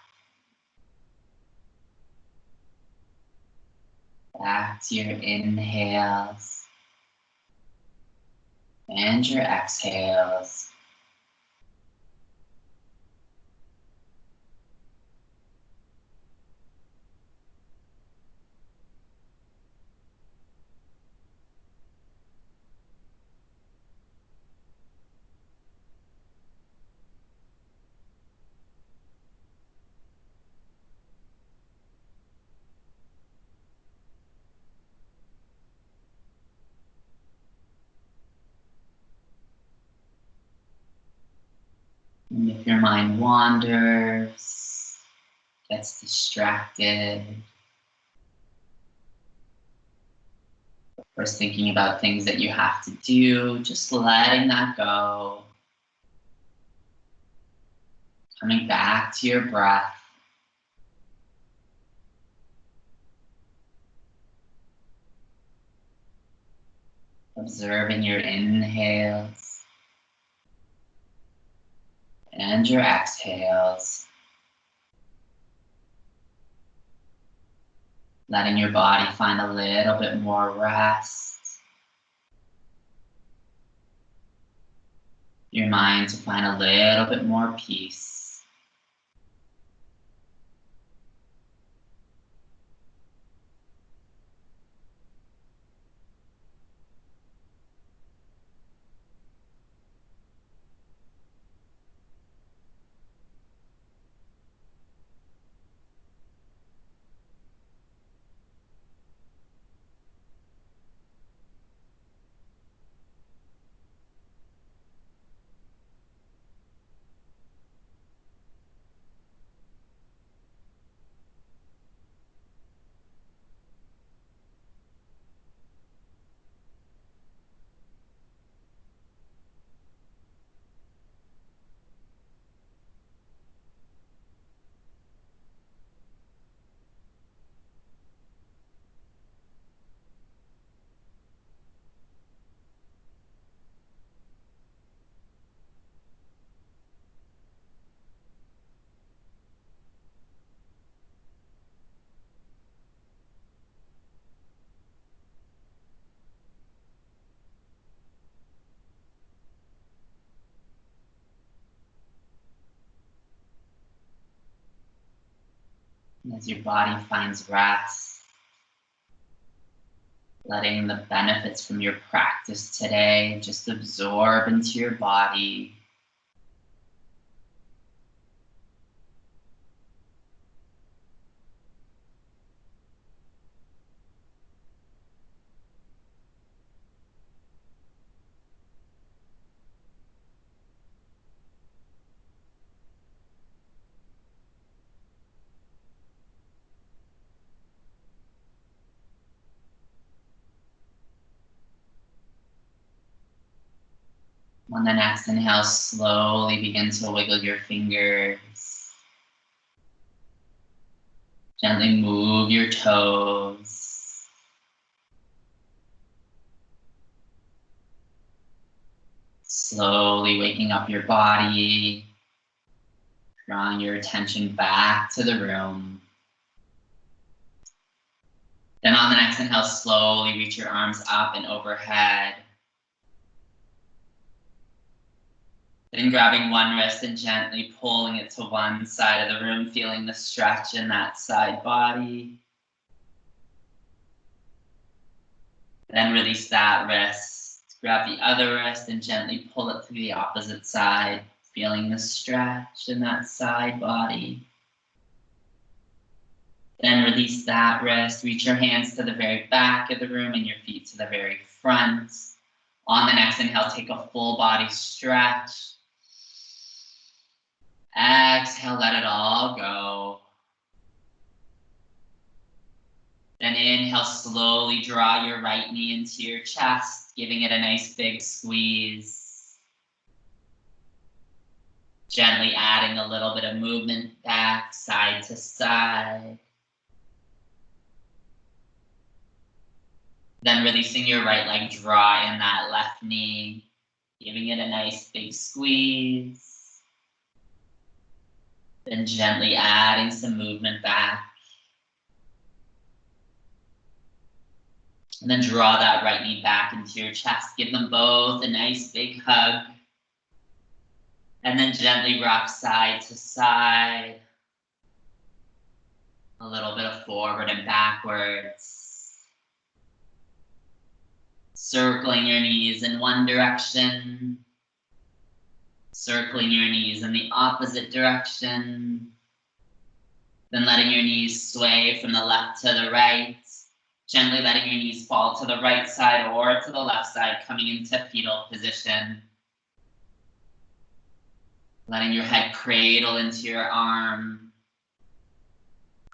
Back to your inhales. And your exhales. And if your mind wanders, gets distracted, or is thinking about things that you have to do, just letting that go. Coming back to your breath. Observing your inhales and your exhales. Letting your body find a little bit more rest. Your mind to find a little bit more peace. As your body finds rest, letting the benefits from your practice today just absorb into your body. On the next inhale, slowly begin to wiggle your fingers. Gently move your toes. Slowly waking up your body, drawing your attention back to the room. Then on the next inhale, slowly reach your arms up and overhead. Then grabbing one wrist and gently pulling it to one side of the room, feeling the stretch in that side body. Then release that wrist. Grab the other wrist and gently pull it to the opposite side, feeling the stretch in that side body. Then release that wrist. Reach your hands to the very back of the room and your feet to the very front. On the next inhale, take a full body stretch. Exhale, let it all go. Then inhale, slowly draw your right knee into your chest, giving it a nice big squeeze. Gently adding a little bit of movement back, side to side. Then releasing your right leg, draw in that left knee, giving it a nice big squeeze. Then gently adding some movement back. And then draw that right knee back into your chest. Give them both a nice big hug. And then gently rock side to side. A little bit of forward and backwards. Circling your knees in one direction. Circling your knees in the opposite direction. Then letting your knees sway from the left to the right. Gently letting your knees fall to the right side or to the left side, coming into fetal position. Letting your head cradle into your arm.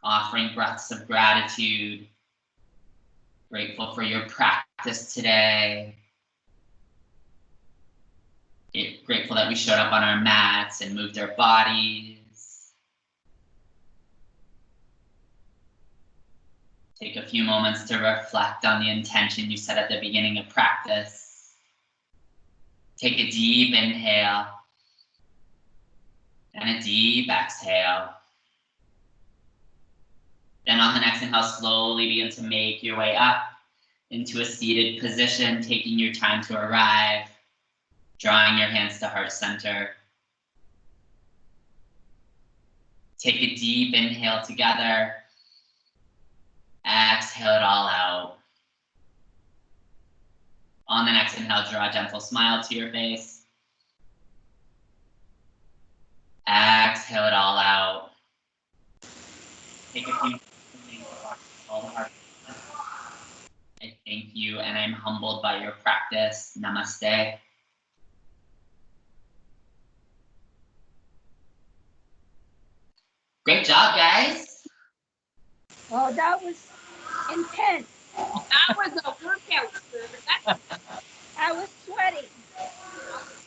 Offering breaths of gratitude. Grateful for your practice today. Grateful that we showed up on our mats and moved our bodies. Take a few moments to reflect on the intention you set at the beginning of practice. Take a deep inhale and a deep exhale. Then on the next inhale, slowly begin to make your way up into a seated position, taking your time to arrive. Drawing your hands to heart center. Take a deep inhale together. Exhale it all out. On the next inhale, draw a gentle smile to your face. Exhale it all out. Take a few all the heart. I thank you and I'm humbled by your practice. Namaste. Great job, guys. Oh, that was intense. That was a workout, sir. I was sweating.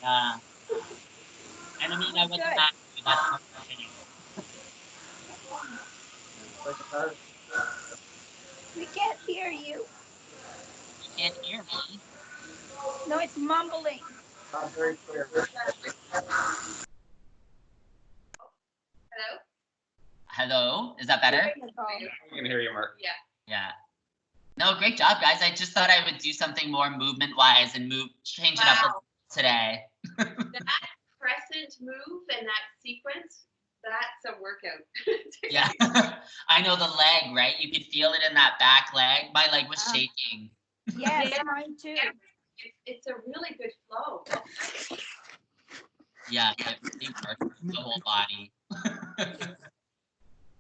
And I mean, I wasn't Good. happy. That's not happening. We can't hear you. You can't hear me. No, it's mumbling. Not very clear. Hello? Hello, is that better? There you go. We can hear you, Mark. Yeah. Yeah. No, great job, guys. I just thought I would do something more movement-wise and change it up Wow. today. That crescent move and that sequence, That's a workout. Yeah. I know the leg, right? You could feel it in that back leg. My leg was Uh-huh. shaking. Yes, Yeah. mine too. It's a really good flow. Yeah, it really works the whole body.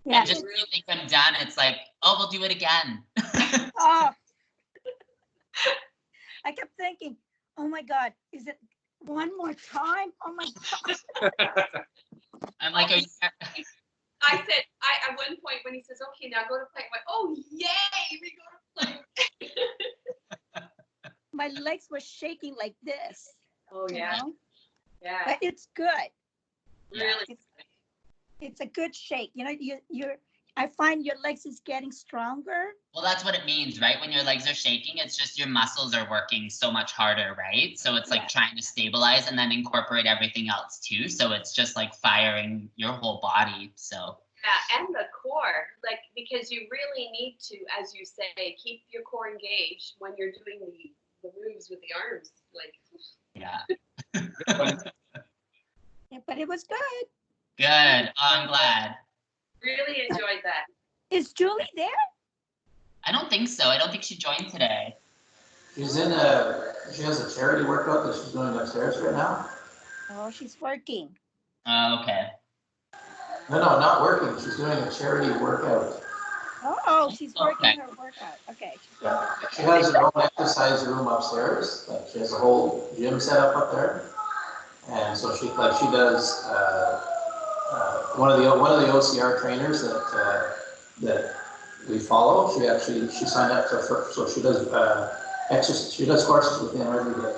Yeah. And just when you think I'm done, it's like, oh, we'll do it again. Oh. I kept thinking, oh my God, is it one more time? Oh my God. I'm like, are you, I said, at one point when he says, okay, now go to play, I went, oh, yay, we go to play. My legs were shaking like this. Oh, you yeah. know? Yeah. But it's good. Really. It's a good shake. You know, I find your legs is getting stronger. well, that's what it means, right? When your legs are shaking, it's just your muscles are working so much harder, right? So it's like Yeah. trying to stabilize and then incorporate everything else too. So it's just like firing your whole body. So Yeah, and the core, like, because you really need to, as you say, keep your core engaged when you're doing the moves with the arms. Like, yeah. Yeah, but it was good. Good. Oh, I'm glad. really enjoyed that. Is Julie there? I don't think so. I don't think she joined today. She has a charity workout that she's doing upstairs right now. Oh, she's working. Oh, okay. No, not working. She's doing a charity workout. Oh, she's working Okay. her workout. Okay. Yeah. She has her own exercise room upstairs. Like she has a whole gym set up there. And so she does one of the OCR trainers that we follow. She signed up so she does exercise. She does courses with them every day.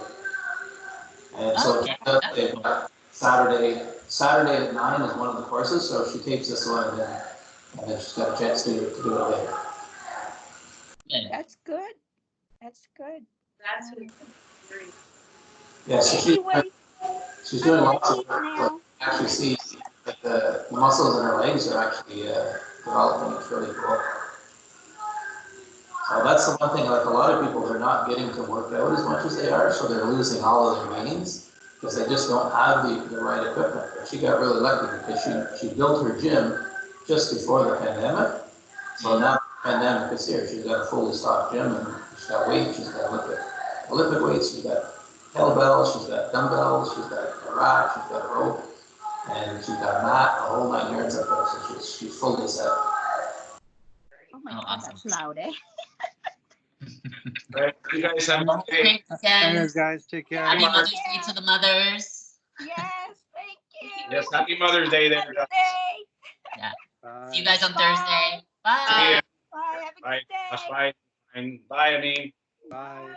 And so Okay. they've got Saturday at 9 is one of the courses. So she takes this one and then she's got a chance to do it later. Good. That's good. That's good. That's very Yeah, so Anyway, she's I'm doing gonna lots of eat work. now. So actually see that the muscles in her legs are actually developing. It's really cool. So that's the one thing, like a lot of people, they're not getting to work out as much as they are, so they're losing all of their gains because they just don't have the right equipment. But she got really lucky because she built her gym just before the pandemic. So now the pandemic is here. She's got a fully stocked gym and she's got weights, she's got Olympic weights, she's got kettlebells, she's got dumbbells, she's got a rack, she's got a rope, and she's got a mat, a whole 9 yards up there. So she's fully set. Oh my Oh, God, awesome. that's loud, eh? All right, you guys have a good day. Thanks, Thanks, guys. guys. Take care. Happy Mark. Mother's Day to the mothers. Yes, thank you. Yes, happy Mother's Day there. Mother's Day. Bye. See you guys on Bye. Thursday. Bye. See ya. Bye. Have a Bye. good day. Bye. And bye, Amin. Bye.